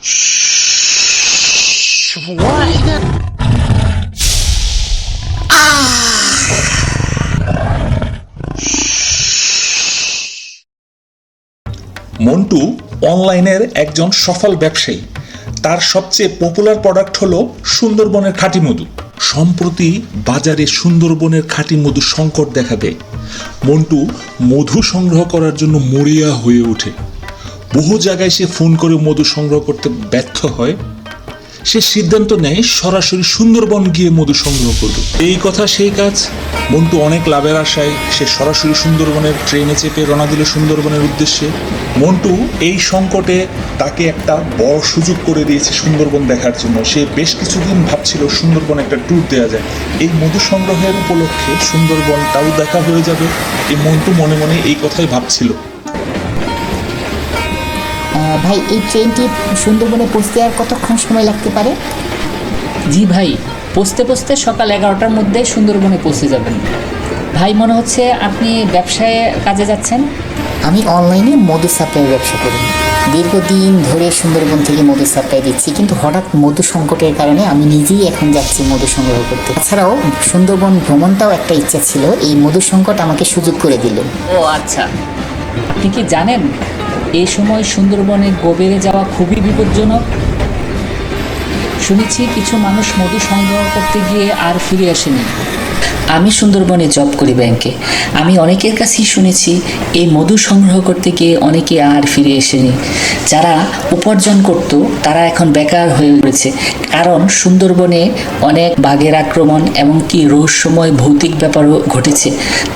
মন্টু অনলাইনের একজন সফল ব্যবসায়ী। তার সবচেয়ে পপুলার প্রোডাক্ট হলো সুন্দরবনের খাঁটি মধু। সম্প্রতি বাজারে সুন্দরবনের খাঁটি মধু সংকট দেখা দেয়। মন্টু মধু সংগ্রহ করার জন্য মরিয়া হয়ে ওঠে। বহু জায়গায় সে ফোন করে মধু সংগ্রহ করতে ব্যর্থ হয়। সে সিদ্ধান্ত নেয় সরাসরি সুন্দরবন গিয়ে মধু সংগ্রহ করবে। এই কথা সেই কাজ। মন্টু অনেক লাভের আশায় সে সরাসরি সুন্দরবনের ট্রেনে চেপে রওনা দিল সুন্দরবনের উদ্দেশ্যে। মন্টু এই সংকটে তাকে একটা বড় সুযোগ করে দিয়েছে সুন্দরবন দেখার জন্য। সে বেশ কিছুদিন ভাবছিল সুন্দরবন একটা ট্যুর দেওয়া যায়। এই মধু সংগ্রহের উপলক্ষে সুন্দরবনটাও দেখা হয়ে যাবে। এই মন্টু মনে মনে এই কথাই ভাবছিল। ভাই, এই ট্রেনটি সুন্দরবনে পৌঁছতে আর কতক্ষণ সময় লাগতে পারে? জি ভাই, পৌঁছতে সকাল 11টার মধ্যে সুন্দরবনে পৌঁছে যাবেন। ভাই, মনে হচ্ছে আপনি ব্যবসায় কাজে যাচ্ছেন। আমি অনলাইনে মধু সাপ্লাই ব্যবসা করি। দীর্ঘদিন ধরে সুন্দরবন থেকে মধু সাপ্লাই দিচ্ছি, কিন্তু হঠাৎ মধু সংকটের কারণে আমি নিজেই এখন যাচ্ছি মধু সংগ্রহ করতে। এছাড়াও সুন্দরবন ভ্রমণটাও একটা ইচ্ছা ছিল, এই মধু সংকট আমাকে সুযোগ করে দিল। ও আচ্ছা, আপনি কি জানেন এই সময় সুন্দরবনে গভীরে যাওয়া খুবই বিপজ্জনক? শুনেছি কিছু মানুষ মধু সংগ্রহ করতে গিয়ে আর ফিরে আসেনি। আমি সুন্দরবনে জব করি ব্যাংকে। আমি অনেকের কাছেই শুনেছি এই মধু সংগ্রহ করতে গিয়ে অনেকে আর ফিরে আসেনি। যারা উপার্জন করত তারা এখন বেকার হয়ে পড়েছে, কারণ সুন্দরবনে অনেক বাঘের আক্রমণ এমনকি রহস্যময় ভৌতিক ব্যাপারও ঘটেছে।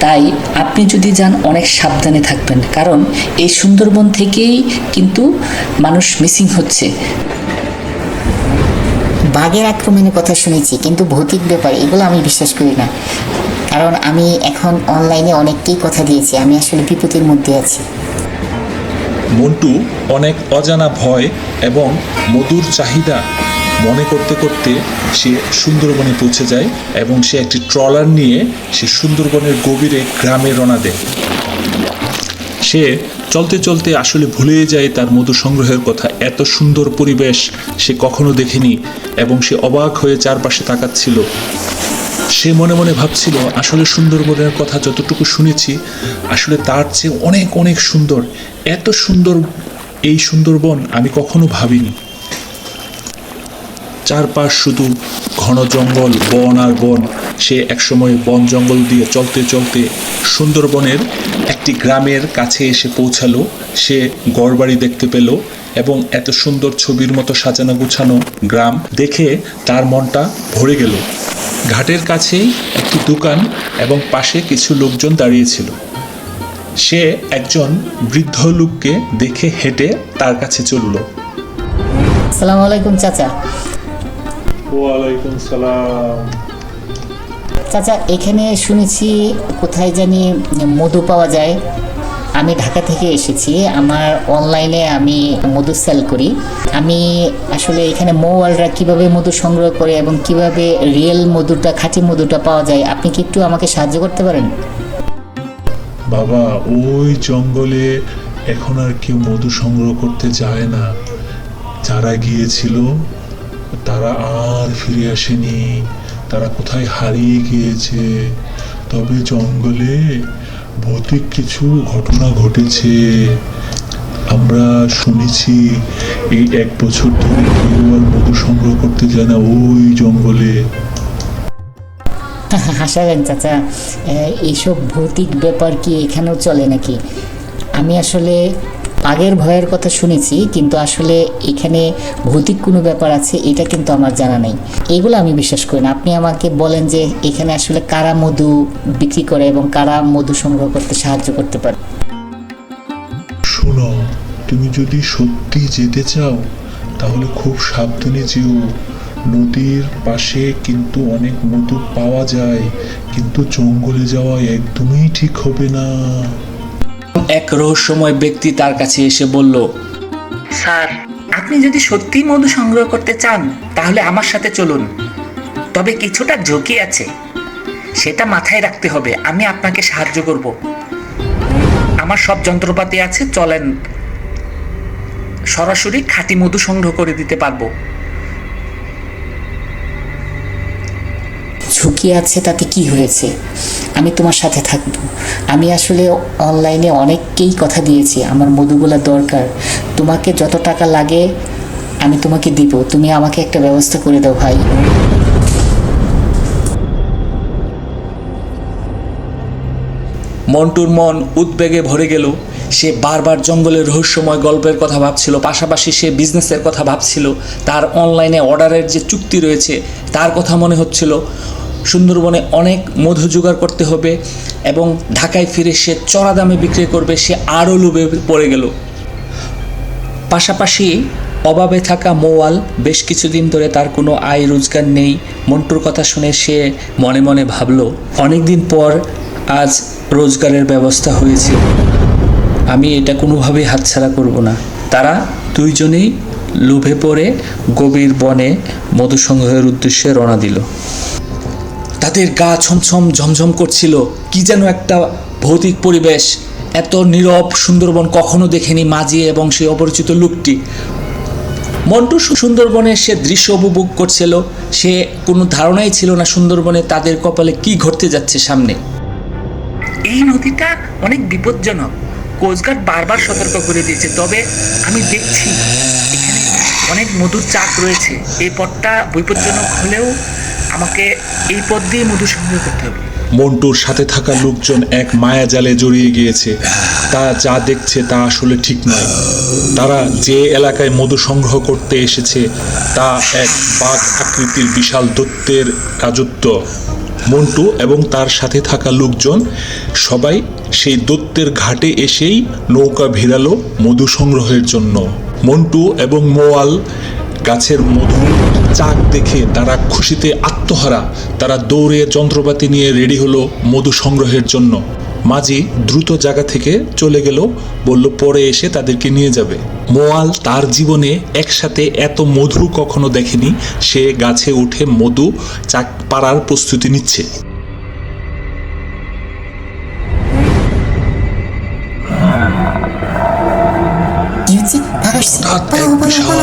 তাই আপনি যদি যান অনেক সাবধানে থাকবেন, কারণ এই সুন্দরবন থেকেই কিন্তু মানুষ মিসিং হচ্ছে। বাঘের আক্রমণের কথা শুনেছি, কিন্তু ভৌতিক ব্যাপার এগুলো আমি বিশ্বাস করি না, কারণ আমি এখন অনলাইনে অনেককেই কথা দিয়েছি। আমি আসলে বিপদের মধ্যে আছি। মন্টু অনেক অজানা ভয় এবং মধুর চাহিদা মনে করতে করতে সে সুন্দরবনে পৌঁছে যায় এবং সে একটি ট্রলার নিয়ে সে সুন্দরবনের গভীরে গ্রামে রওনা দেয়। সে চলতে চলতে আসলে ভুলে যায় তার মধু সংগ্রহের কথা। এত সুন্দর পরিবেশ সে কখনো দেখেনি এবং সে অবাক হয়ে চারপাশে তাকাচ্ছিল। সে মনে মনে ভাবছিল, আসলে সুন্দরবনের কথা যতটুকু শুনেছি আসলে তার চেয়ে অনেক অনেক সুন্দর। এত সুন্দর এই সুন্দরবন আমি কখনো ভাবিনি। চারপাশ শুধু ঘন জঙ্গল, বন আর বন। সে একসময় বন জঙ্গল দিয়ে চলতে চলতে সুন্দরবনের একটি গ্রামের কাছে এসে পৌঁছালো। সে ঘরবাড়ি দেখতে পেল এবং এত সুন্দর ছবির মতো সাজানো গুছানো গ্রাম দেখে তার মনটা ভরে গেল। ঘাটের কাছেই একটি দোকান এবং পাশে কিছু লোকজন দাঁড়িয়েছিল। সে একজন বৃদ্ধ লোককে দেখে হেঁটে তার কাছে চলল। আসসালামু আলাইকুম চাচা। ওয়ালাইকুম সালাম। চাচা, এখানে শুনেছি কোথায় জানি মধু পাওয়া যায়। আমি ঢাকা থেকে এসেছি। আমার অনলাইনে আমি মধু সেল করি। আমি আসলে এখানে মৌয়ালরা কীভাবে মধু সংগ্রহ করে এবং কিভাবে রিয়েল মধুটা, খাঁটি মধুটা পাওয়া যায়, আপনি কি একটু আমাকে সাহায্য করতে পারেন? বাবা, ওই জঙ্গলে এখন আর কেউ মধু সংগ্রহ করতে যায় না। যারা গিয়েছিল তারা আর ফিরে আসেনি। তারা কোথায় হারিয়ে গিয়েছে। তবে জঙ্গলে ভৌতিক কিছু ঘটনা ঘটেছে। আমরা শুনেছি এই 1 বছর ধরে কেউ আর মধু সংগ্রহ করতে যায় না ওই জঙ্গলে। হাসাবেন চাচা, এইসব ভৌতিক ব্যাপার কি এখানেও চলে নাকি? আমি আসলে বাঘের ভয়ের কথা শুনেছি, কিন্তু আসলে এখানে ভৌতিক কোনো ব্যাপার আছে এটা কিন্তু আমার জানা নেই। এগুলো আমি বিশ্বাস করি না। আপনি আমাকে বলেন যে এখানে আসলে কারা মধু বিক্রি করে এবং কারা মধু সংগ্রহ করতে সাহায্য করতে পারে। শোনো, তুমি যদি সত্যি যেতে চাও তাহলে খুব সাবধানে যেও। নদীর পাশে কিন্তু অনেক মধু পাওয়া যায়, কিন্তু জঙ্গলে যাওয়া একদমই ঠিক হবে না। এক রহস্যময় ব্যক্তি তার কাছে এসে বলল, স্যার, আপনি যদি সত্যি মধু সংগ্রহ করতে চান তাহলে আমার সাথে চলুন, তবে কিছুটা ঝুঁকি আছে, সেটা মাথায় রাখতে হবে। আমি আপনাকে সাহায্য করব। আমার সব যন্ত্রপাতি আছে, চলেন। সরাসরি খাঁটি মধু সংগ্রহ করে দিতে পারবো। ঝুঁকি আছে তাতে কি হয়েছে, আমি তোমার সাথে থাকবো। আমি আসলে অনলাইনে অনেককেই কথা দিয়েছি আমার মধুগুলা দরকার, তোমাকে যত টাকা লাগে আমি তোমাকে দিব, তুমি আমাকে একটা ব্যবস্থা করে দাও ভাই। মন্টুর মন উদ্বেগে ভরে গেল। সে বারবার জঙ্গলের রহস্যময় গল্পের কথা ভাবছিল, পাশাপাশি সে বিজনেসের কথা ভাবছিল, তার অনলাইনে অর্ডারের যে চুক্তি রয়েছে তার কথা মনে হচ্ছিল। সুন্দরবনে অনেক মধু জোগাড় করতে হবে এবং ঢাকায় ফিরে সে চড়া দামে বিক্রি করবে, সে আরও লোভে পড়ে গেল। পাশাপাশি অভাবে থাকা মোয়াল বেশ কিছুদিন ধরে তার কোনো আয় রোজগার নেই। মন্টুর কথা শুনে সে মনে মনে ভাবল, অনেক দিন পর আজ রোজগারের ব্যবস্থা হয়েছে, আমি এটা কোনোভাবেই হাতছাড়া করব না। তারা দুইজনেই লোভে পড়ে গভীর বনে মধু সংগ্রহের উদ্দেশ্যে রওনা দিল। তাদের গা ছমছম ঝমঝম করছিল, কি যেন একটা ভৌতিক পরিবেশ। এত নীরব সুন্দরবন কখনো দেখেনি মাঝি এবং সেই অপরিচিত লোকটি। মন্টু সুন্দরবনে সে দৃশ্য উপভোগ করছিল, সে কোনো ধারণাই ছিল না সুন্দরবনে তাদের কপালে কি ঘটতে যাচ্ছে সামনে। এই নদীটা অনেক বিপজ্জনক, কোস্টগার্ড বারবার সতর্ক করে দিয়েছে, তবে আমি দেখছি এখানে অনেক মধুর চাক রয়েছে। এই পথটা বিপজ্জনক হলেও আমাকে এই পথ দিয়ে মধু সংগ্রহ করতে হবে। মন্টুর সাথে থাকা লোকজন এক মায়াজালে জড়িয়ে গিয়েছে। তা যা দেখছে তা আসলে ঠিক নয়। তারা যে এলাকায় মধু সংগ্রহ করতে এসেছে তা এক বাঘ আকৃতির বিশাল দৈত্যের রাজত্ব। মন্টু এবং তার সাথে থাকা লোকজন সবাই সেই দৈত্যের ঘাটে এসেই নৌকা ভিড়ালো মধু সংগ্রহের জন্য। মন্টু এবং মোয়াল গাছের মধু চাক দেখে তারা খুশিতে আত্মহারা। তারা দৌড়ে যন্ত্রপাতি নিয়ে রেডি হলো মধু সংগ্রহের জন্য। মাঝি দ্রুত জায়গা থেকে চলে গেল, বলল পরে এসে তাদেরকে নিয়ে যাবে। মোয়াল তার জীবনে একসাথে এত মধু কখনো দেখেনি। সে গাছে উঠে মধু চাক পাড়ার প্রস্তুতি নিচ্ছে। হঠাৎ এক বিশাল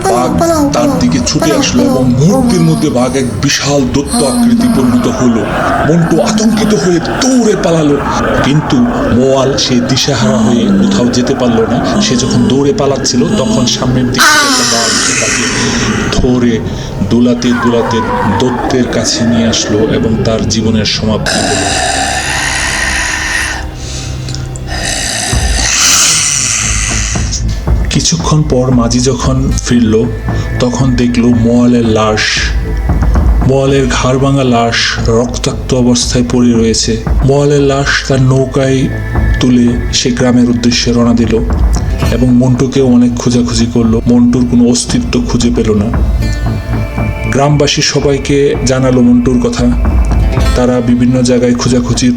বাঘ তার দিকে ছুটে আসলো এবং মুহূর্তের মধ্যে বাঘ এক বিশাল দৈত্য আকৃতি পরিণত হলো। মন্টু আতঙ্কিত হয়ে দৌড়ে পালালো, কিন্তু মোয়াল সে দিশেহারা হয়ে কোথাও যেতে পারলো না। সে যখন দৌড়ে পালাচ্ছিল তখন সামনের দিকে একটা বাঘ তাকে ধরে দোলাতে দোলাতে দৈত্যের কাছে নিয়ে আসলো এবং তার জীবনের সমাপ্তি হলো। কিছুক্ষণ পর মাঝি যখন ফিরল তখন দেখল মোয়ালের লাশ, মোয়ালের ঘাড় ভাঙা লাশ রক্তাক্ত অবস্থায় পড়ে রয়েছে। মোয়ালের লাশ তার নৌকায় তুলে সে গ্রামের উদ্দেশ্যে রওনা দিল এবং মন্টুকেও অনেক খোঁজাখুঁজি করলো। মন্টুর কোনো অস্তিত্ব খুঁজে পেল না। গ্রামবাসী সবাইকে জানালো মন্টুর কথা। তারা বিভিন্ন জায়গায় খোঁজাখুঁজির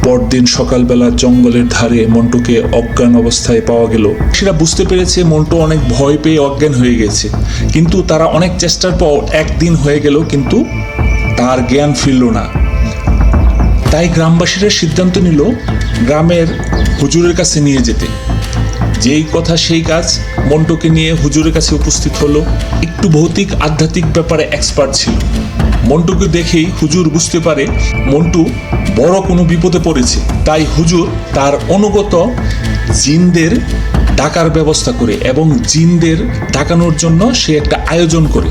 পরদিন সকালবেলা জঙ্গলের ধারে মন্টুকে অজ্ঞান অবস্থায় পাওয়া গেল। সেটা বুঝতে পেরেছে মন্টু অনেক ভয় পেয়ে অজ্ঞান হয়ে গেছে, কিন্তু তারা অনেক চেষ্টার পর একদিন হয়ে গেল কিন্তু তার জ্ঞান ফিরল না। তাই গ্রামবাসীরা সিদ্ধান্ত নিল গ্রামের হুজুরের কাছে নিয়ে যেতে। যেই কথা সেই কাজ, মন্টুকে নিয়ে হুজুরের কাছে উপস্থিত হলো। একটু ভৌতিক আধ্যাত্মিক ব্যাপারে এক্সপার্ট ছিল। মন্টুকে দেখেই হুজুর বুঝতে পারে মন্টু বড় কোনো বিপদে পড়েছে। তাই হুজুর তার অনুগত জিনদের ডাকার ব্যবস্থা করে এবং জিনদের ডাকানোর জন্য সে একটা আয়োজন করে।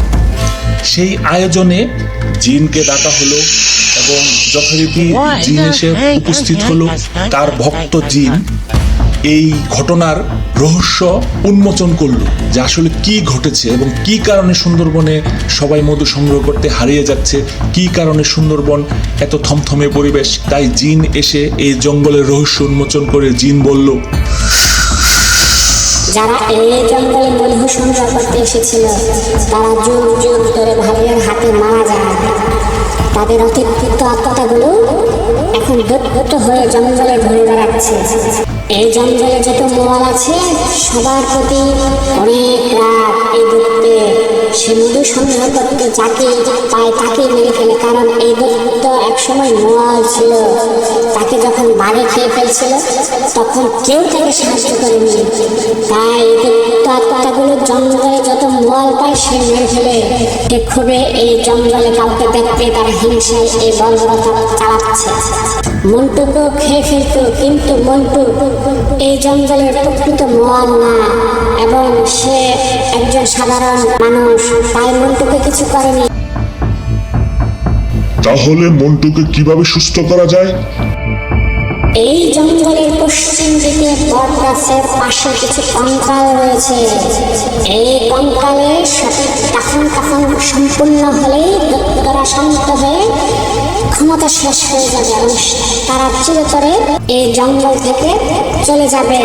সেই আয়োজনে জিনকে ডাকা হলো এবং যথারীতি জিন এসে উপস্থিত হলো। তার ভক্ত জিন এই ঘটনার রহস্য উন্মোচন করলো যে আসলে কি ঘটেছে এবং কি কারণে সুন্দরবনে সবাই মধু সংগ্রহ করতে হারিয়ে যাচ্ছে, কি কারণে সুন্দরবন এত থমথমে পরিবেশ। তাই জিন এসে এই জঙ্গলের রহস্য উন্মোচন করে জিন বলল, যারা এই জঙ্গলে মধু সংগ্রহ করতে এসেছিল তারা যুগ যুগ ধরে ভাইয়ের হাতে মারা যায়। তাদের অতিরিক্ত আত্মাগুলো এখন দৈত্য হয়ে জঙ্গলে ঘুরে বেড়াচ্ছে। এই জঙ্গলে যত মোয়াল আছে সবার প্রতি অনেক রাগ এই দৈত্যে। সে মধু সংগ্রহ করতে যাকে পায় তাকে মেরে ফেলে, কারণ এই দৈত্য একসময় মোয়াল ছিল। তাকে যখন বাঘে খেয়ে ফেলছিল তখন কেউ তাকে সাহায্য করেনি। তাই এই দৈত্য আত্মাগুলো জঙ্গলে যত মল পায় সে মেরে ফেলে। সে ক্ষোভে এই জঙ্গলে কাউকে দেখতে তার হিংসায় এই বর্বরতা চালাচ্ছে। মন্টুকেও খেয়ে ফেলতো, কিন্তু মন্টু এই জঙ্গলের প্রকৃত মল না, এবং সে একজন সাধারণ মানুষ, তাই মন্টুকে কিছু করেনি। তাহলে মন্টুকে কিভাবে সুস্থ করা যায়? এই জঙ্গলের পশ্চিম দিকে বট গাছের পাশে কিছু কঙ্কাল রয়েছে। এই কঙ্কালের সঠিক দাফন কাফন সম্পূর্ণ হলেই দৈত্যরা শান্ত হয়ে ক্ষমতা শেষ হয়ে যাবে এবং তারা চিরতরে এই জঙ্গল থেকে চলে যাবে।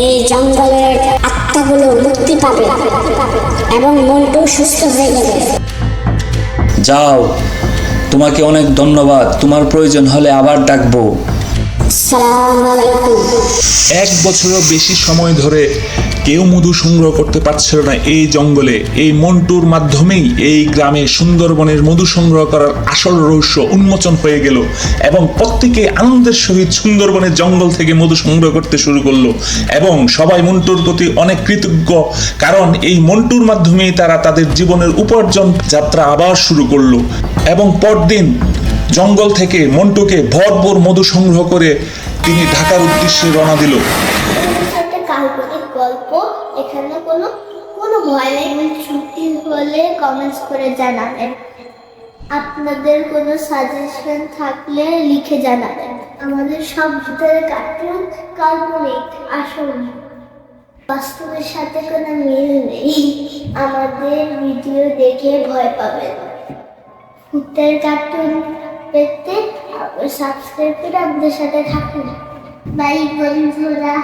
এই জঙ্গলের আত্মাগুলো মুক্তি পাবে এবং মনটাও সুস্থ হয়ে যাবে। যাও, তোমাকে অনেক ধন্যবাদ। তোমার প্রয়োজন হলে আবার ডাকবো। আসসালামু আলাইকুম। 1 বছরেরও বেশি সময় ধরে কেউ মধু সংগ্রহ করতে পারছিল না এই জঙ্গলে। এই মন্টুর মাধ্যমেই এই গ্রামে সুন্দরবনের মধু সংগ্রহ করার আসল রহস্য উন্মোচন হয়ে গেল এবং প্রত্যেকে আনন্দের সহিত সুন্দরবনের জঙ্গল থেকে মধু সংগ্রহ করতে শুরু করলো এবং সবাই মন্টুর প্রতি অনেক কৃতজ্ঞ, কারণ এই মন্টুর মাধ্যমেই তারা তাদের জীবনের উপার্জন যাত্রা আবার শুরু করলো। এবং পরদিন জঙ্গল থেকে মন্টুকে ভরপুর মধু সংগ্রহ করে তিনি ঢাকার উদ্দেশ্যে রওনা দিল। একটা কাল্পনিক গল্প, এখানে কোনো কোনো ভয় নেই। ছুটি হলে কমেন্টস করে জানাবেন। আপনাদের কোনো সাজেশন থাকলে লিখে জানাবেন। আমাদের সব ভিতরে কার্টুন কাল্পনিক, আসল বাস্তবের সাথে কোনো মিল নেই। আমাদের ভিডিও দেখে ভয় পাবেন। ভূতের কার্টুন দেখতে সাবস্ক্রাইব করে আমাদের সাথে থাকুন। বাই বন্ধুরা।